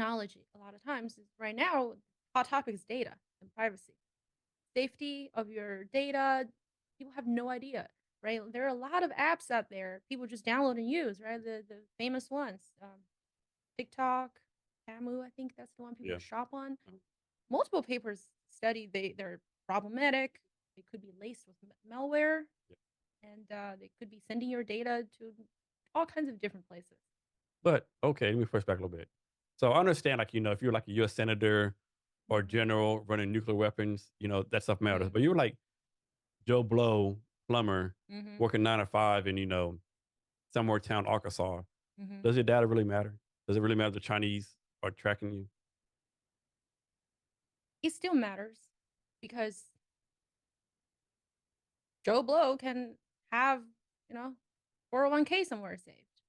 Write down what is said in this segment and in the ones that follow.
technology a lot of times is right now, hot topic is data and privacy. Safety of your data, people have no idea, right? There are a lot of apps out there people just download and use, right? The famous ones, TikTok, Tamu, I think that's the one people Yeah. shop on. Mhm. Multiple papers study they're problematic. They could be laced with malware, Yeah. and they could be sending your data to all kinds of different places. But okay, let me push back a little bit. So I understand, like, if you're like a U.S. senator or Mhm, general running nuclear weapons, that stuff matters. mhm, But you're like Joe Blow, plumber, mhm, working 9 to 5 in, somewhere town, Arkansas. mhm. Does your data really matter? Does it really matter if the Chinese are tracking you? It still matters because Joe Blow can have, you know, 401k somewhere saved.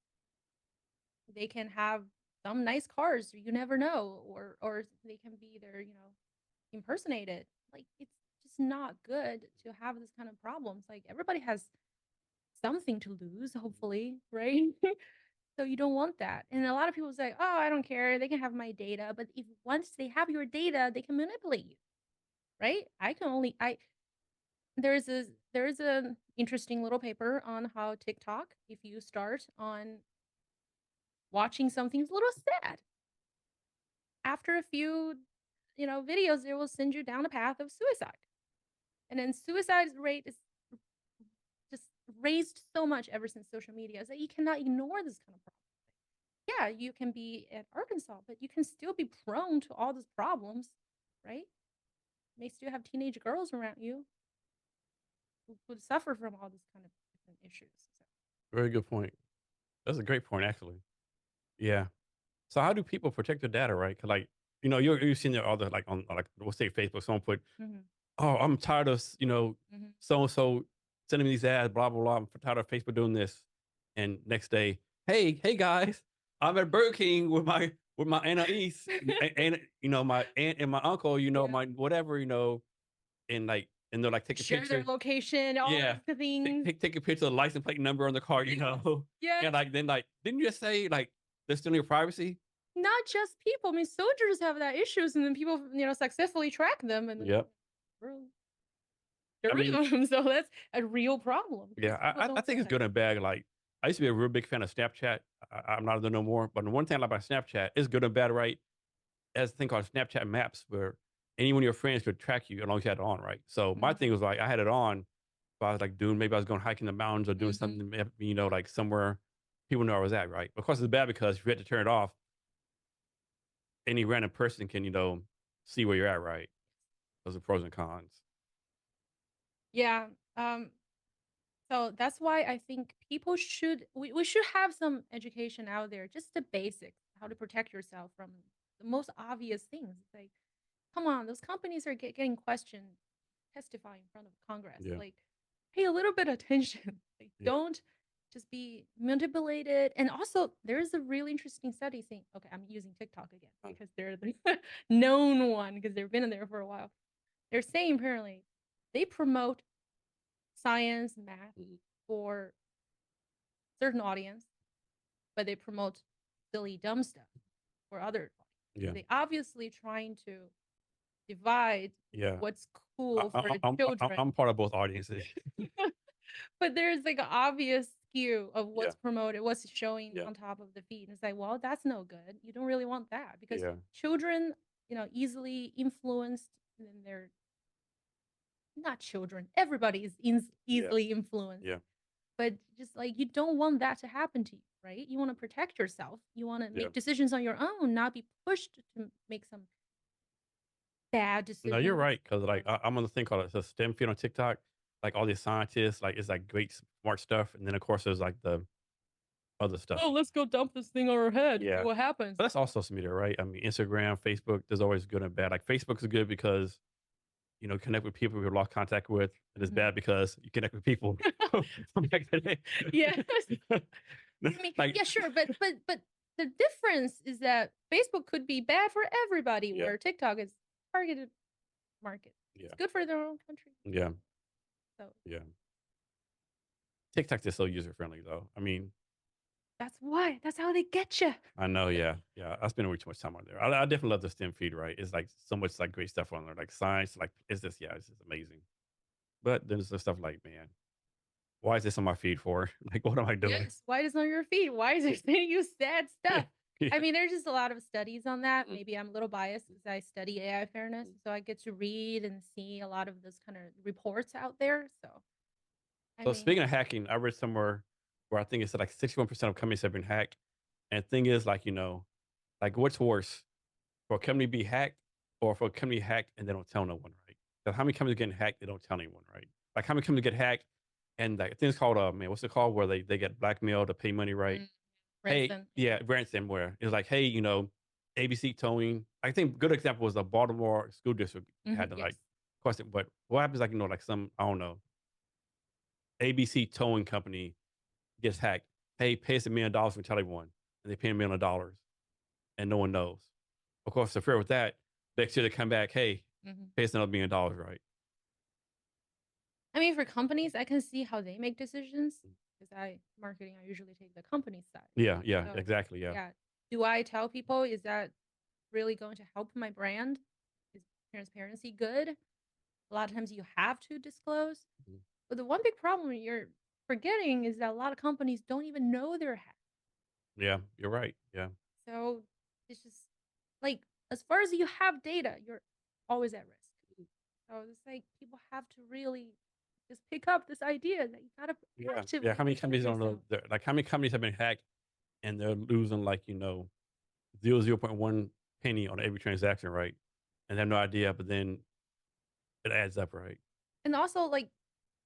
They can have some nice cars, you never know, or they can be either, impersonated. Like it's just not good to have this kind of problems. Like everybody has something to lose, hopefully, right? So you don't want that. And a lot of people say, "Oh, I don't care. They can have my data." But if once they have your data, they can manipulate you, right? I can only I there's a interesting little paper on how TikTok, if you start on watching something a little sad, after a few, videos, it will send you down a path of suicide. And then suicide rate is just raised so much ever since social media that you cannot ignore this kind of problem. Yeah, you can be in Arkansas, but you can still be prone to all these problems, right? You may still have teenage girls around you who would suffer from all these kind of different issues. So, Very good point. That's a great point, actually. Yeah. So how do people protect their data, right? 'Cause like, you've seen the other, like, on, like, we'll say Facebook, someone put, mhm, "Oh, I'm tired of, mhm. so and so sending me these ads, blah blah blah. I'm tired of Facebook doing this." And next day, hey guys, I'm at Burger King with my Anais, and my aunt and my uncle, Yeah. my whatever, and they're like taking Share their pictures. location, all Yeah, the things. take a picture of the license plate number on the car, Yes. and Yes. like then like didn't you just say like they're stealing your privacy? Not just people. I mean, soldiers have that issues, and then people, successfully track them, and then Yep. bro, get I rid mean, of them. So that's a real problem yeah, because people I don't think it's realize. good and bad. Like, I used to be a real big fan of Snapchat. I'm not there no more. But the one thing I like about Snapchat is good and bad, right? As a thing called Snapchat Maps, where any one of your friends could track you as long as you had it on, right? So my thing Mhm, was like, I had it on. So I was like doing, maybe I was going hiking the mountains or doing mhm. something, like somewhere people know I was at, right? Of course, it's bad because if you had to turn it off, any random person can, see where you're at, right? Those are pros and cons. Yeah. Um, so that's why I think people we should have some education out there, just the basics, how to protect yourself from the most obvious things. It's like, come on, those companies are getting questioned, testifying in front of Congress. Yeah. Like, pay a little bit of attention. Like, Yeah. don't just be manipulated. And also, there is a really interesting study saying, okay, I'm using TikTok again Uh, because they're the known one because they've been in there for a while. They're saying apparently they promote science, math mhm. for certain audience, but they promote silly, dumb stuff for other. So Yeah. they obviously trying to divide Yeah. what's cool for the children. I'm part of both audiences. But there's like an obvious skew of Yeah. what's promoted, what's showing Yeah. on top of the feed. And it's like, well, that's no good. You don't really want that because Yeah. children, easily influenced, and then they're not children. Everybody is Yeah. easily influenced. Yeah. But just like you don't want that to happen to you, right? You want to protect yourself. You want to Yeah. make decisions on your own, not be pushed to make some bad No, you're decisions. right. Cause like I'm on the thing called a STEM feed on TikTok. Like all these scientists, like it's like great smart stuff. And then of course there's like the other stuff. Oh, let's go dump this thing on our head and see Yeah. what happens. But that's all social media, right? I mean, Instagram, Facebook, there's always good and bad. Like Facebook is good because, connect with people you've lost contact with. And it's Mhm. bad because you connect with people from back in the Yes. day. I mean, Like, yeah, sure, but the difference is that Facebook could be bad for everybody, yeah, where TikTok is targeted market. yeah, It's good for their own country. yeah, So yeah. TikTok is so user friendly though. I mean, That's why. That's how they get you. I know, yeah, yeah. I spend way too much time on there. I definitely love the STEM feed, right? It's like so much like great stuff on there, like science, like it's just yeah, it's just amazing. But then there's the stuff like, man, why is this on my feed for? Like, what am I doing? Yes. Why does on your feed? Why is it sending you sad stuff? I Yeah. mean, there's just a lot of studies on that. Mm. Maybe I'm a little biased because I study AI fairness, so I get to read and see a lot of those kind of reports out there. So, I So mean, speaking of hacking, I read somewhere where I think it's like 61% of companies have been hacked. And the thing is, like, like what's worse for a company to be hacked or for a company hacked and they don't tell no one, right? So how many companies getting hacked, they don't tell anyone, right? Like how many companies get hacked and like things called man, what's it called? Where they get blackmailed to pay money, right? mm, Hey, ransom. Yeah. yeah, ransomware. It's like, hey, ABC towing. I think good example was the Baltimore school district Hmm. had to Yes. like question, but what happens like, like some, I don't know, ABC towing company gets hacked. Hey, pay us $1 million and tell everyone. And they pay $1 million and no one knows. Of course, to fear with that, next year they come back, hey, Hmm. pay us another $1 million, right? I mean, for companies, I can see how they make decisions because marketing, I usually take the company side. Yeah, yeah, So, exactly. Yeah. yeah. Do I tell people, is that really going to help my brand? Is transparency good? A lot of times you have to disclose. Mhm. But the one big problem you're forgetting is that a lot of companies don't even know they're hacked. Yeah, you're right. Yeah. So it's just like, as far as you have data, you're always at risk. So it's like people have to really just pick up this idea that you gotta Yeah. Yeah. actively How many protect companies don't know? yourself. Like, how many companies have been hacked and they're losing, like, 0.1 penny on every transaction, right? And they have no idea, but then it adds up, right? And also, like,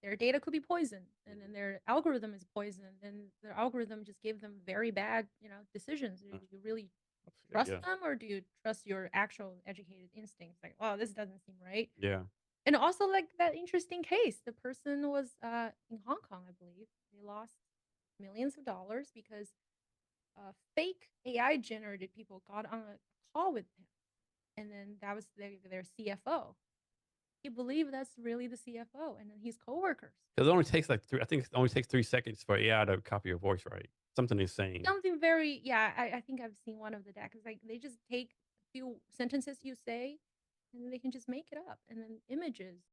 their data could be poisoned, and then their algorithm is poisoned, and their algorithm just gave them very bad, decisions. Do Uh, you really Yeah. trust them, or do you trust your actual educated instincts? Like, oh, this doesn't seem right. Yeah. And also, like that interesting case, the person was in Hong Kong, I believe. They lost millions of dollars because fake AI generated people got on a call with him, and then that was their CFO. He believed that's really the CFO, and then his coworkers. Because it only takes like I think it only takes 3 seconds for AI to copy your voice, right? Something is saying. Something very, yeah, I think I've seen one of the decks. Like they just take a few sentences you say, and they can just make it up, and then images